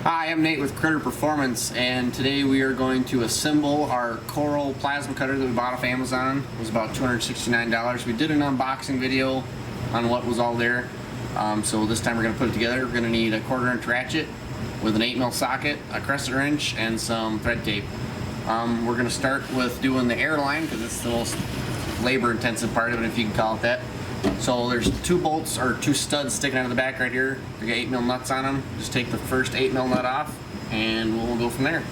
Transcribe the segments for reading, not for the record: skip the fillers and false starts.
Hi, I'm Nate with Critter Performance, and today we are going to assemble our Coral plasma cutter that we bought off Amazon. It was about $269. We did an unboxing video on what was all there, so this time we're going to put it together. We're going to need a 1/4" ratchet with an 8mm socket, a crescent wrench, and some thread tape. We're going to start with doing the air line because it's the most labor-intensive part of it, if you can call it that. So there's two bolts or two studs sticking out of the back right here. They got 8mm nuts on them. Just take the first 8mm nut off and we'll go from there.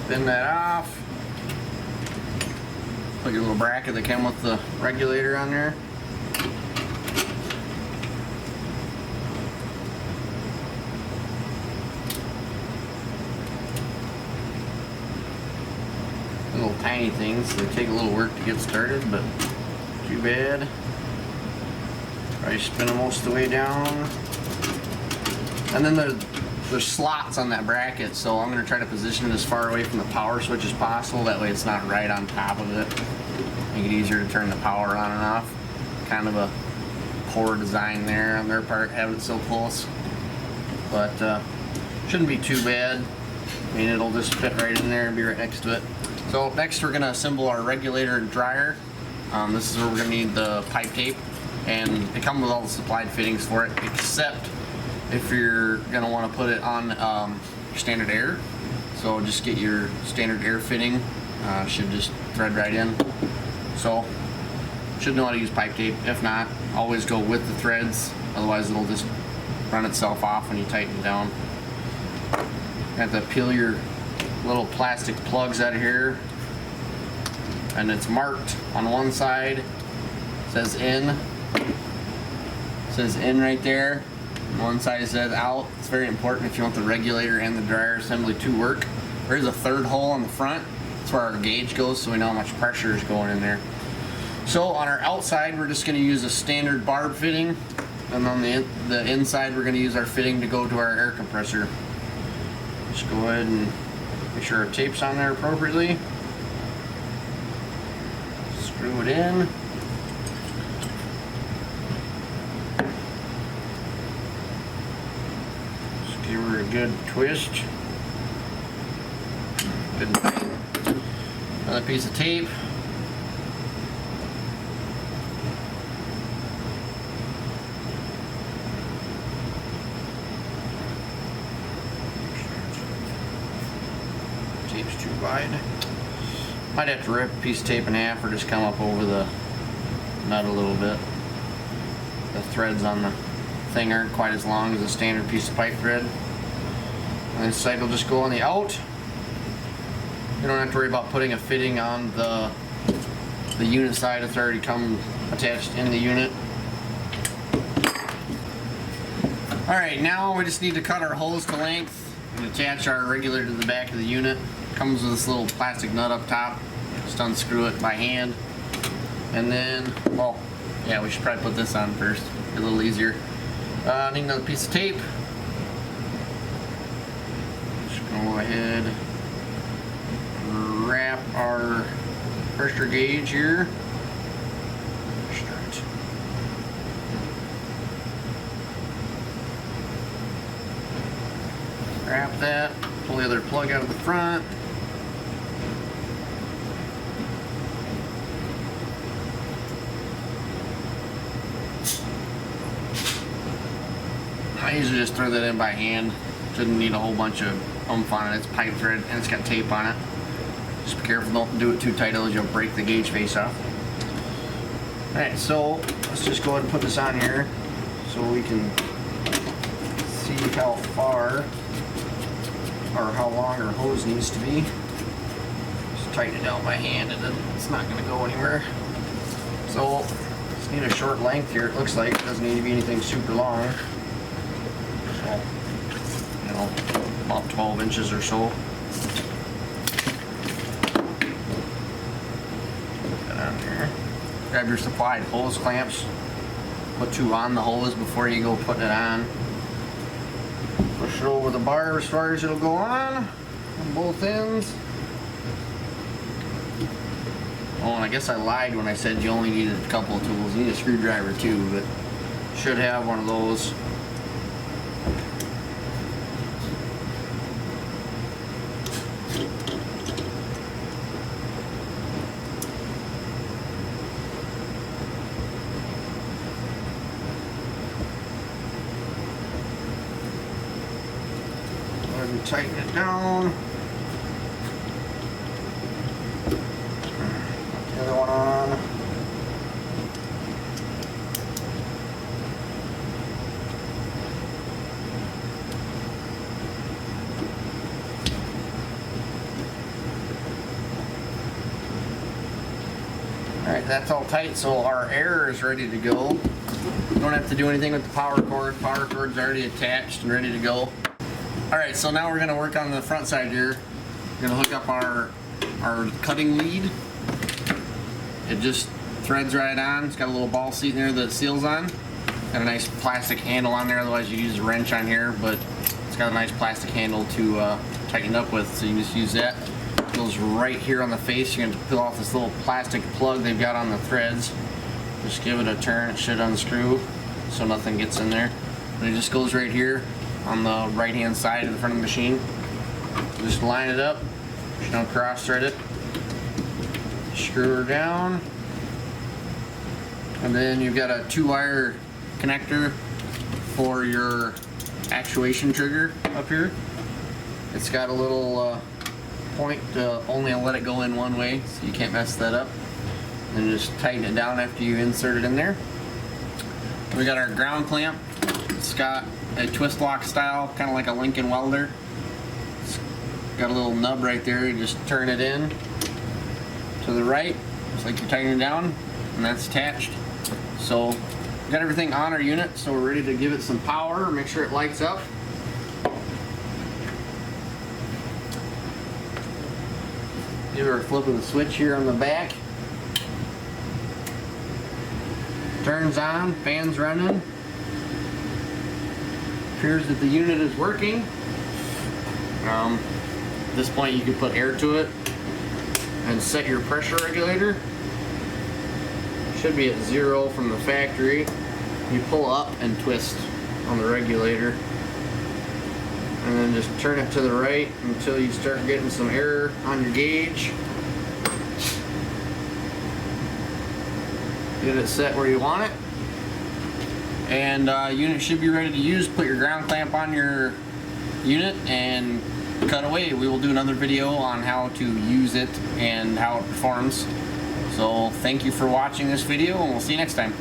Spin that off. Put your little bracket that came with the regulator on there. Little tiny things, so they take a little work to get started, but too bad. Probably spin them most of the way down. And then there's slots on that bracket, so I'm going to try to position it as far away from the power switch as possible. That way it's not right on top of it. Make it easier to turn the power on and off. Kind of a poor design there on their part, having it so close. But shouldn't be too bad. I mean, it'll just fit right in there and be right next to it. So next we're going to assemble our regulator and dryer. This is where we're going to need the pipe tape. And it comes with all the supplied fittings for it, except if you're going to want to put it on your standard air. So just get your standard air fitting. Should just thread right in. So should know how to use pipe tape. If not, always go with the threads. Otherwise it'll just run itself off when you tighten it down. You have to peel your little plastic plugs out of here. And it's marked on one side. It says in. It says in right there. One side says out. It's very important if you want the regulator and the dryer assembly to work. There's a third hole on the front. That's where our gauge goes, so we know how much pressure is going in there. So on our outside, we're just going to use a standard barb fitting, and on the inside, we're going to use our fitting to go to our air compressor. Just go ahead and make sure our tape's on there appropriately. Screw it in. Give her a good twist. Good. Another piece of tape. Tape's too wide. Might have to rip a piece of tape in half or just come up over the nut a little bit. The threads on the thing aren't quite as long as a standard piece of pipe thread. And this side will just go on the out. You don't have to worry about putting a fitting on the unit side. It's already come attached in the unit. Alright, now we just need to cut our hose to length and attach our regulator to the back of the unit. Comes with this little plastic nut up top. Just unscrew it by hand. And then, well, yeah, we should probably put this on first. A little easier. Need another piece of tape. Just go ahead and wrap our pressure gauge here. Start. Wrap that. Pull the other plug out of the front. I usually just throw that in by hand. Shouldn't need a whole bunch of oomph on it. It's pipe thread and it's got tape on it. Just be careful, don't do it too tight, otherwise you'll break the gauge face off. Alright, so let's just go ahead and put this on here so we can see how far or how long our hose needs to be. Just tighten it down by hand and then it's not going to go anywhere. So just need a short length here. It looks like it doesn't need to be anything super long. You know, about 12 inches or so. Put that on there. Grab your supplied hose clamps. Put two on the hose before you go putting it on. Push it over the bar as far as it'll go on both ends. Oh, and I guess I lied when I said you only needed a couple of tools. You need a screwdriver too, but should have one of those. And tighten it down. Put the other one on. Alright, that's all tight, so our air is ready to go. You don't have to do anything with the power cord. Power cord's already attached and ready to go. Alright, so now we're going to work on the front side here. We're going to hook up our cutting lead. It just threads right on. It's got a little ball seat in there that it seals on. Got a nice plastic handle on there, otherwise you use a wrench on here, but it's got a nice plastic handle to tighten up with, so you just use that. It goes right here on the face. You're going to peel off this little plastic plug they've got on the threads. Just give it a turn, it should unscrew so nothing gets in there. And it just goes right here on the right hand side of the front of the machine. Just line it up, just don't cross thread it. Screw her down. And then you've got a 2-wire connector for your actuation trigger up here. It's got a little point to only let it go in one way, so you can't mess that up. And just tighten it down after you insert it in there. We got our ground clamp. It's got a twist lock style, kind of like a Lincoln Welder. It's got a little nub right there. You just turn it in to the right, just like you're tightening it down, and that's attached. So we got everything on our unit, so we're ready to give it some power. Make sure it lights up. Give her a flip of the switch here on the back. Turns on, fan's running. Appears that the unit is working. At this point you can put air to it and set your pressure regulator. Should be at 0 from the factory. You pull up and twist on the regulator and then just turn it to the right until you start getting some air on your gauge. Get it set where you want it, and unit should be ready to use. Put your ground clamp on your unit and cut away. We will do another video on how to use it and how it performs. So thank you for watching this video, and we'll see you next time.